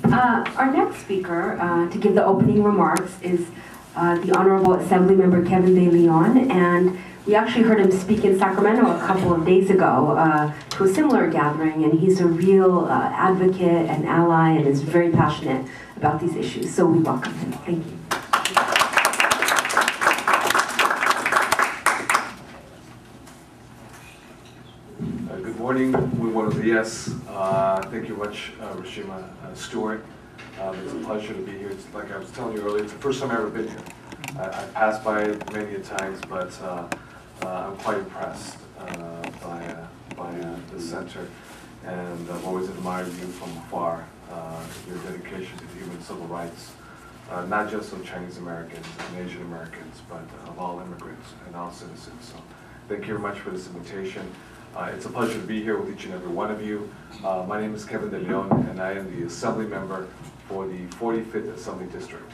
Okay, our next speaker to give the opening remarks is the Honorable Assemblymember Kevin DeLeon, and we actually heard him speak in Sacramento a couple of days ago to a similar gathering, and he's a real advocate and ally and is very passionate about these issues, so we welcome him. Thank you. Good morning, muy buenos días. Thank you much, Rashima Stewart. It's a pleasure to be here. It's, like I was telling you earlier, it's the first time I've ever been here. I've passed by it many a times, but I'm quite impressed by the center, and I've always admired you from afar, your dedication to human civil rights, not just of Chinese Americans and Asian Americans, but of all immigrants and all citizens. So thank you very much for this invitation. It's a pleasure to be here with each and every one of you. My name is Kevin DeLeon, and I am the Assembly Member for the 45th Assembly District.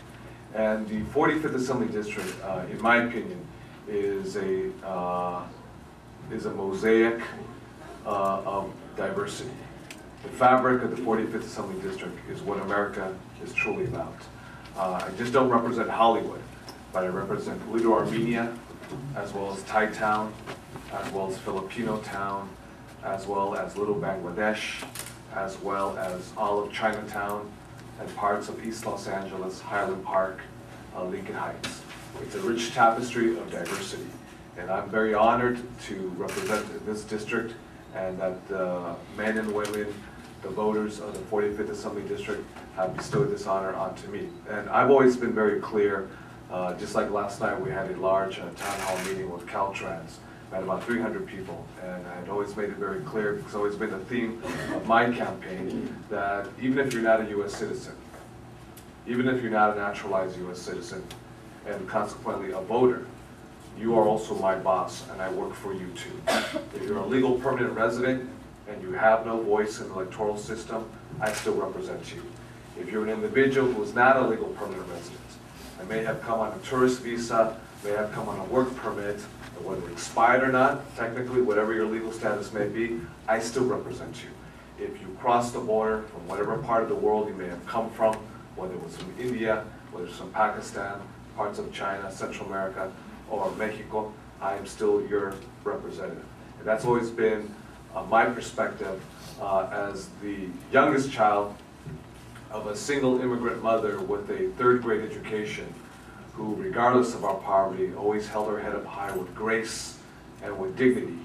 And the 45th Assembly District, in my opinion, is a mosaic of diversity. The fabric of the 45th Assembly District is what America is truly about. I just don't represent Hollywood, but I represent Little Armenia, as well as Thai Town, as well as Filipino Town, as well as Little Bangladesh, as well as all of Chinatown, and parts of East Los Angeles, Highland Park, Lincoln Heights. It's a rich tapestry of diversity, and I'm very honored to represent this district, and that the men and women, the voters of the 45th Assembly District, have bestowed this honor onto me. And I've always been very clear, just like last night we had a large town hall meeting with Caltrans. I had about 300 people, and I had always made it very clear, because it's always been the theme of my campaign, that even if you're not a U.S. citizen, even if you're not a naturalized U.S. citizen, and consequently a voter, you are also my boss, and I work for you too. If you're a legal permanent resident, and you have no voice in the electoral system, I still represent you. If you're an individual who is not a legal permanent resident, and may have come on a tourist visa, may have come on a work permit, whether expired or not, technically, whatever your legal status may be, I still represent you. If you cross the border from whatever part of the world you may have come from, whether it was from India, whether it's from Pakistan, parts of China, Central America, or Mexico, I am still your representative. And that's always been my perspective as the youngest child of a single immigrant mother with a third-grade education, who, regardless of our poverty, always held her head up high with grace and with dignity.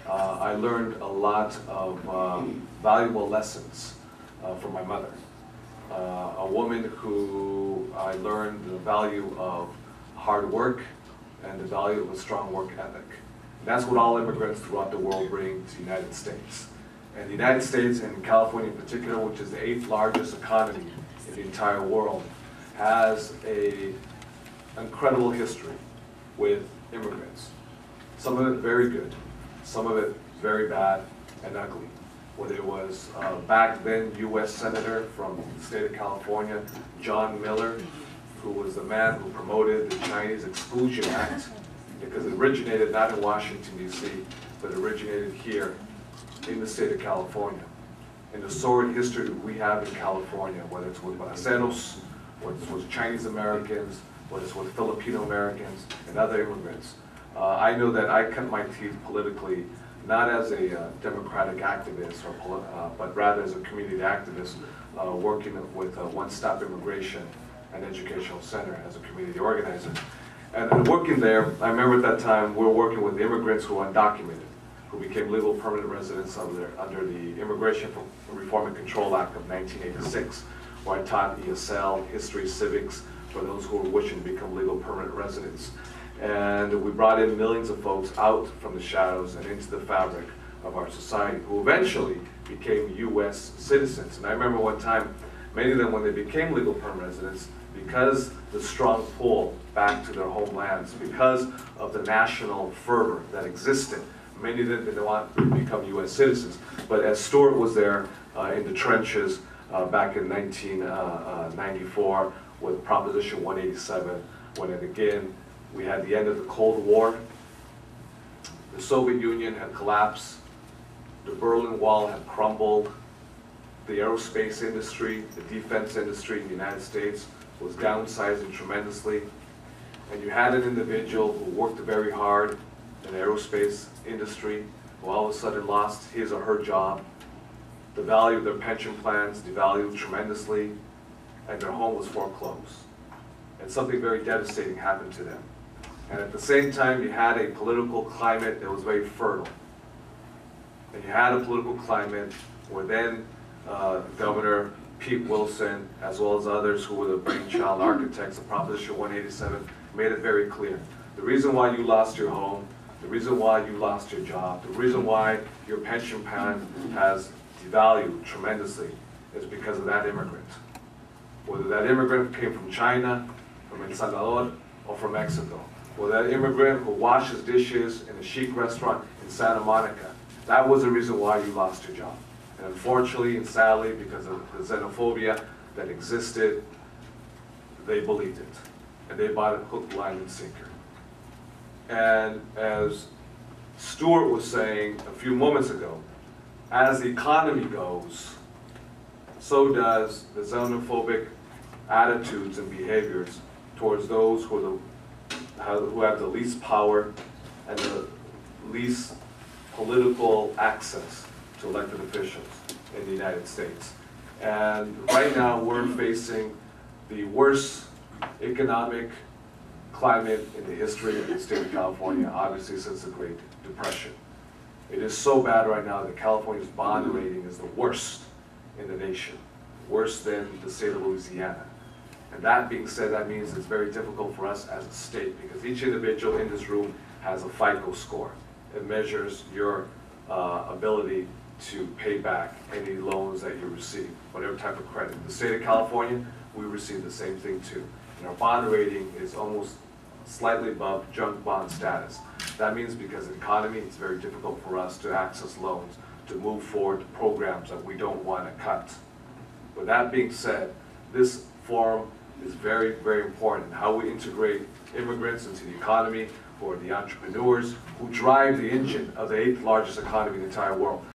I learned a lot of valuable lessons from my mother. A woman who I learned the value of hard work and the value of a strong work ethic. And that's what all immigrants throughout the world bring to the United States. And the United States, and California in particular, which is the 8th largest economy in the entire world, has an incredible history with immigrants. Some of it very good, some of it very bad and ugly. Whether it was back then U.S. Senator from the state of California, John Miller, who was the man who promoted the Chinese Exclusion Act, because it originated not in Washington, D.C., but originated here in the state of California. And the sordid history we have in California, whether it's with Braceros, whether it's with Chinese Americans, whether it's with Filipino Americans and other immigrants. I know that I cut my teeth politically, not as a democratic activist, but rather as a community activist, working with One Stop Immigration and Educational Center as a community organizer. And working there, I remember at that time we were working with immigrants who were undocumented, who became legal permanent residents under the Immigration Reform and Control Act of 1986, where I taught ESL, history, civics, for those who were wishing to become legal permanent residents. And we brought in millions of folks out from the shadows and into the fabric of our society, who eventually became U.S. citizens. And I remember one time, many of them, when they became legal permanent residents, because the strong pull back to their homelands, because of the national fervor that existed, many of them didn't want to become U.S. citizens. But as Stuart was there in the trenches back in 1994 with Proposition 187, when it again, we had the end of the Cold War, the Soviet Union had collapsed, the Berlin Wall had crumbled, the aerospace industry, the defense industry in the United States was downsizing tremendously. And you had an individual who worked very hard in the aerospace industry, who all of a sudden lost his or her job. The value of their pension plans devalued tremendously, and their home was foreclosed. And something very devastating happened to them. And at the same time, you had a political climate that was very fertile. And you had a political climate where then Governor Pete Wilson, as well as others who were the brainchild architects of Proposition 187, made it very clear. The reason why you lost your home, the reason why you lost your job, the reason why your pension plan has devalued tremendously is because of that immigrant. Whether that immigrant came from China, from El Salvador, or from Mexico. Whether that immigrant who washes dishes in a chic restaurant in Santa Monica, that was the reason why you lost your job. And unfortunately and sadly, because of the xenophobia that existed, they believed it. And they bought it hook, line, and sinker. And as Stuart was saying a few moments ago, as the economy goes, so does the xenophobic attitudes and behaviors towards those who have the least power and the least political access to elected officials in the United States. And right now we're facing the worst economic climate in the history of the state of California, obviously since the Great Depression. It is so bad right now that California's bond rating is the worst in the nation, worse than the state of Louisiana. And that being said, that means it's very difficult for us as a state because each individual in this room has a FICO score. It measures your ability to pay back any loans that you receive, whatever type of credit. In the state of California, we receive the same thing too. And our bond rating is almost slightly above junk bond status. That means because of the economy, it's very difficult for us to access loans, to move forward to programs that we don't want to cut. With that being said, this forum is very, very important. How we integrate immigrants into the economy, who are the entrepreneurs, who drive the engine of the 8th largest economy in the entire world.